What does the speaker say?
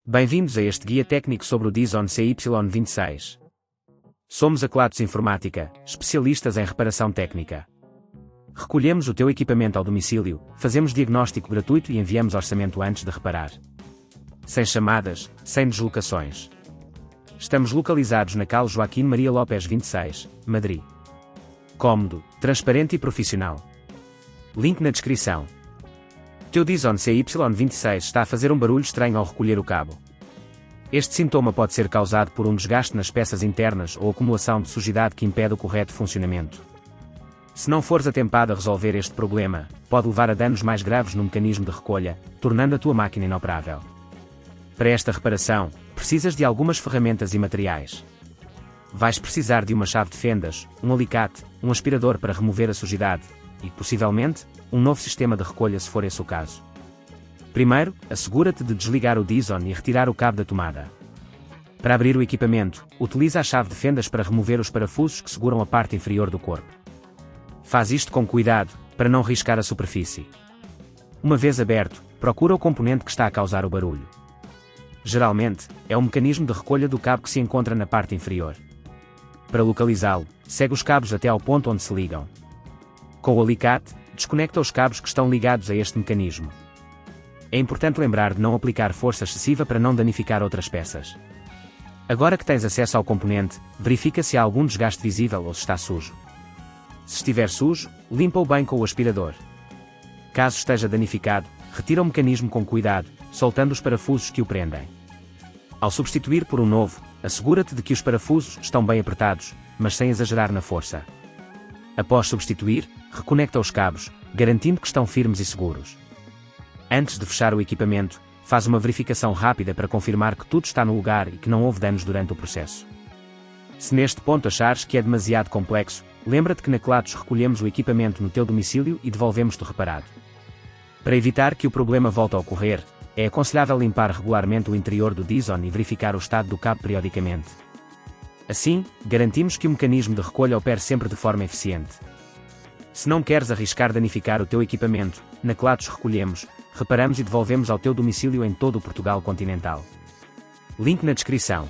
Bem-vindos a este guia técnico sobre o Dyson CY26. Somos a Kelatos Informática, especialistas em reparação técnica. Recolhemos o teu equipamento ao domicílio, fazemos diagnóstico gratuito e enviamos orçamento antes de reparar. Sem chamadas, sem deslocações. Estamos localizados na Calle Joaquim Maria Lopes 26, Madrid. Cómodo, transparente e profissional. Link na descrição. O teu Dyson CY26 está a fazer um barulho estranho ao recolher o cabo. Este sintoma pode ser causado por um desgaste nas peças internas ou acumulação de sujidade que impede o correto funcionamento. Se não fores atempado a resolver este problema, pode levar a danos mais graves no mecanismo de recolha, tornando a tua máquina inoperável. Para esta reparação, precisas de algumas ferramentas e materiais. Vais precisar de uma chave de fendas, um alicate, um aspirador para remover a sujidade e, possivelmente, um novo sistema de recolha se for esse o caso. Primeiro, assegura-te de desligar o Dyson e retirar o cabo da tomada. Para abrir o equipamento, utiliza a chave de fendas para remover os parafusos que seguram a parte inferior do corpo. Faz isto com cuidado, para não riscar a superfície. Uma vez aberto, procura o componente que está a causar o barulho. Geralmente, é o mecanismo de recolha do cabo que se encontra na parte inferior. Para localizá-lo, segue os cabos até ao ponto onde se ligam. Com o alicate, desconecta os cabos que estão ligados a este mecanismo. É importante lembrar de não aplicar força excessiva para não danificar outras peças. Agora que tens acesso ao componente, verifica se há algum desgaste visível ou se está sujo. Se estiver sujo, limpa-o bem com o aspirador. Caso esteja danificado, retira o mecanismo com cuidado, soltando os parafusos que o prendem. Ao substituir por um novo, assegura-te de que os parafusos estão bem apertados, mas sem exagerar na força. Após substituir, reconecta os cabos, garantindo que estão firmes e seguros. Antes de fechar o equipamento, faz uma verificação rápida para confirmar que tudo está no lugar e que não houve danos durante o processo. Se neste ponto achares que é demasiado complexo, lembra-te que na Kelatos recolhemos o equipamento no teu domicílio e devolvemos-te reparado. Para evitar que o problema volte a ocorrer, é aconselhável limpar regularmente o interior do Dyson e verificar o estado do cabo periodicamente. Assim, garantimos que o mecanismo de recolha opere sempre de forma eficiente. Se não queres arriscar danificar o teu equipamento, na Kelatos recolhemos, reparamos e devolvemos ao teu domicílio em todo o Portugal continental. Link na descrição.